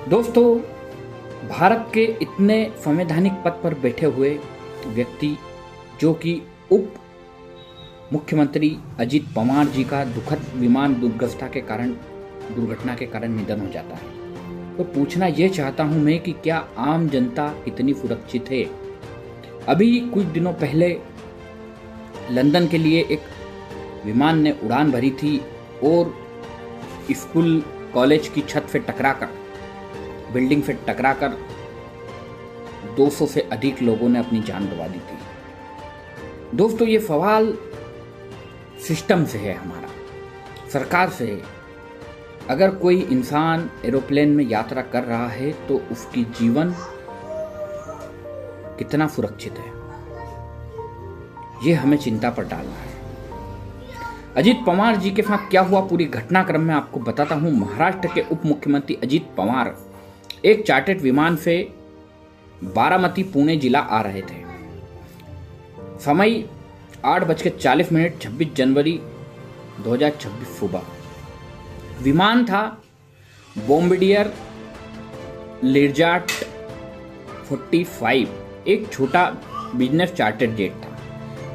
दोस्तों, भारत के इतने संवैधानिक पद पर बैठे हुए व्यक्ति जो कि उप मुख्यमंत्री अजीत पवार जी का दुखद विमान दुर्घटना के कारण निधन हो जाता है, तो पूछना यह चाहता हूं मैं कि क्या आम जनता इतनी सुरक्षित है। अभी कुछ दिनों पहले लंदन के लिए एक विमान ने उड़ान भरी थी और स्कूल कॉलेज की छत से टकराकर, बिल्डिंग से टकराकर 200 से अधिक लोगों ने अपनी जान गंवा दी थी। दोस्तों, ये सवाल सिस्टम से है, हमारा सरकार से है। अगर कोई इंसान एरोप्लेन में यात्रा कर रहा है तो उसकी जीवन कितना सुरक्षित है, ये हमें चिंता पर डालना है। अजीत पवार जी के साथ क्या हुआ पूरी घटनाक्रम में आपको बताता हूं। महाराष्ट्र के उप मुख्यमंत्री अजीत पवार एक चार्टर्ड विमान से बारामती पुणे जिला आ रहे थे। समय 8:40 26 जनवरी 2026 सुबह। विमान था बॉम्बार्डियर लेरजाट 45, एक छोटा बिजनेस चार्टर्ड जेट था।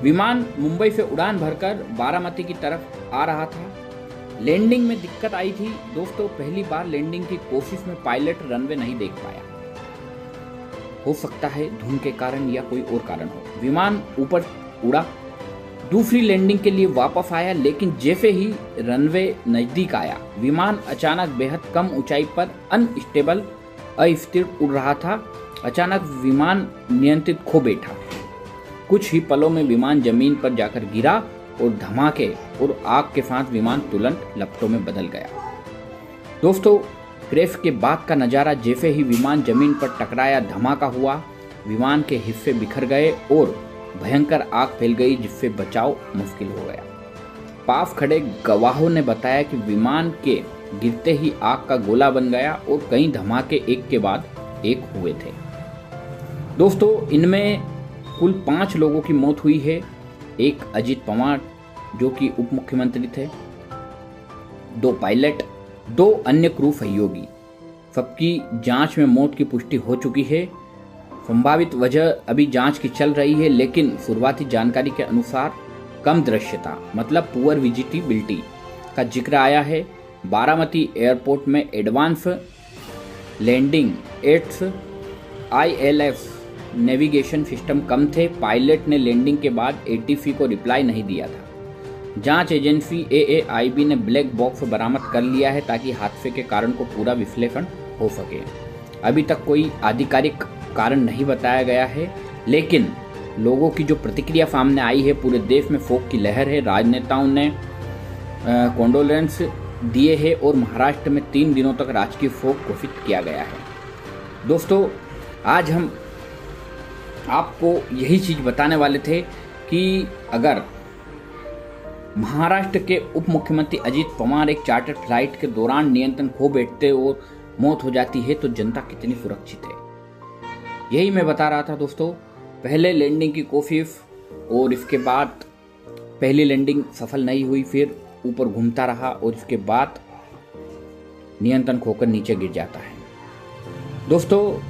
विमान मुंबई से उड़ान भरकर बारामती की तरफ आ रहा था। लैंडिंग में दिक्कत आई थी। दोस्तों, पहली बार लैंडिंग की कोशिश में पायलट रनवे नहीं देख पाया। हो सकता है धुंध के कारण या कोई और कारण हो। विमान ऊपर उड़ा, दूसरी लैंडिंग के लिए वापस आया, लेकिन जैसे ही रनवे नजदीक आया, विमान अचानक बेहद कम ऊंचाई पर अनस्टेबल अस्थिर उड़ रहा था। अचानक विमान नियंत्रित खो बैठा। कुछ ही पलों में विमान जमीन पर जाकर गिरा और धमाके और आग के साथ विमान तुरंत लपटों में बदल गया। दोस्तों, क्रैश के बाद का नज़ारा, जैसे ही विमान जमीन पर टकराया, धमाका हुआ, विमान के हिस्से बिखर गए और भयंकर आग फैल गई, जिससे बचाव मुश्किल हो गया। पास खड़े गवाहों ने बताया कि विमान के गिरते ही आग का गोला बन गया और कई धमाके एक के बाद एक हुए थे। दोस्तों, इनमें कुल 5 लोगों की मौत हुई है। एक अजीत पवार जो कि उप मुख्यमंत्री थे, 2 पायलट, 2 अन्य क्रू सहयोगी। सबकी जांच में मौत की पुष्टि हो चुकी है। संभावित वजह अभी जांच की चल रही है, लेकिन शुरुआती जानकारी के अनुसार कम दृश्यता मतलब पुअर विजिबिलिटी का जिक्र आया है। बारामती एयरपोर्ट में advance landing aids ILS navigation system कम थे। पायलट ने लैंडिंग के बाद ATC को रिप्लाई नहीं दिया था। जांच एजेंसी AAIB ने ब्लैक बॉक्स बरामद कर लिया है ताकि हादसे के कारण को पूरा विश्लेषण हो सके। अभी तक कोई आधिकारिक कारण नहीं बताया गया है, लेकिन लोगों की जो प्रतिक्रिया सामने आई है, पूरे देश में शोक की लहर है। राजनेताओं ने कॉन्डोलेंस दिए हैं और महाराष्ट्र में 3 दिनों तक राजकीय शोक घोषित किया गया है। दोस्तों, आज हम आपको यही चीज़ बताने वाले थे कि अगर महाराष्ट्र के उप मुख्यमंत्री अजीत पवार एक चार्टर्ड फ्लाइट के दौरान नियंत्रण खो बैठते और मौत हो जाती है तो जनता कितनी सुरक्षित है, यही मैं बता रहा था। दोस्तों, पहले लैंडिंग की कोशिश और इसके बाद पहली लैंडिंग सफल नहीं हुई, फिर ऊपर घूमता रहा और इसके बाद नियंत्रण खोकर नीचे गिर जाता है। दोस्तों,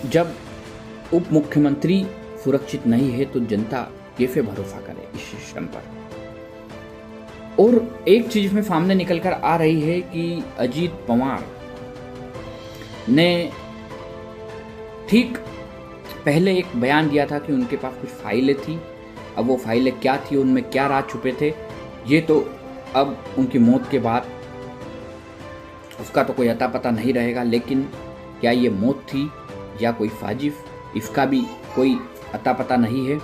जब उप मुख्यमंत्री सुरक्षित नहीं है तो जनता कैसे भरोसा करे इस सिस्टम पर। और एक चीज में सामने निकल कर आ रही है कि अजीत पवार ने ठीक पहले एक बयान दिया था कि उनके पास कुछ फाइलें थी। अब वो फाइलें क्या थी, उनमें क्या राज छुपे थे, ये तो अब उनकी मौत के बाद उसका तो कोई अता पता नहीं रहेगा। लेकिन क्या ये मौत थी या कोई साजिश, इसका भी कोई अता पता नहीं है,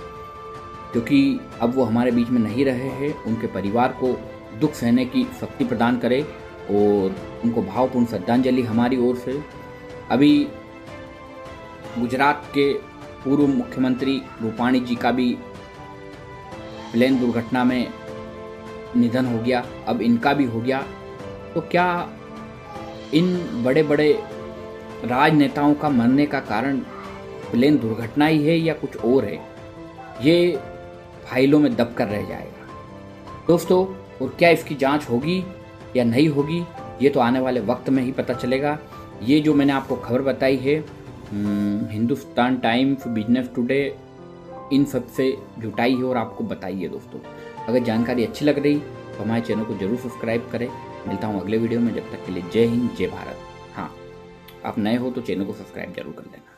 क्योंकि अब वो हमारे बीच में नहीं रहे हैं। उनके परिवार को दुख सहने की शक्ति प्रदान करे और उनको भावपूर्ण श्रद्धांजलि हमारी ओर से। अभी गुजरात के पूर्व मुख्यमंत्री रूपाणी जी का भी प्लेन दुर्घटना में निधन हो गया, अब इनका भी हो गया। तो क्या इन बड़े बड़े राजनेताओं का मरने का कारण प्लेन दुर्घटना ही है या कुछ और है, ये फाइलों में दब कर रह जाएगा दोस्तों। और क्या इसकी जांच होगी या नहीं होगी, ये तो आने वाले वक्त में ही पता चलेगा। ये जो मैंने आपको खबर बताई है हिंदुस्तान टाइम्स, बिजनेस टुडे, इन सब से जुटाई है और आपको बताई है दोस्तों। अगर जानकारी अच्छी लग रही तो हमारे चैनल को जरूर सब्सक्राइब करें। मिलता हूँ अगले वीडियो में, जब तक के लिए जय हिंद जय भारत। हाँ, आप नए हो तो चैनल को सब्सक्राइब जरूर कर लेना।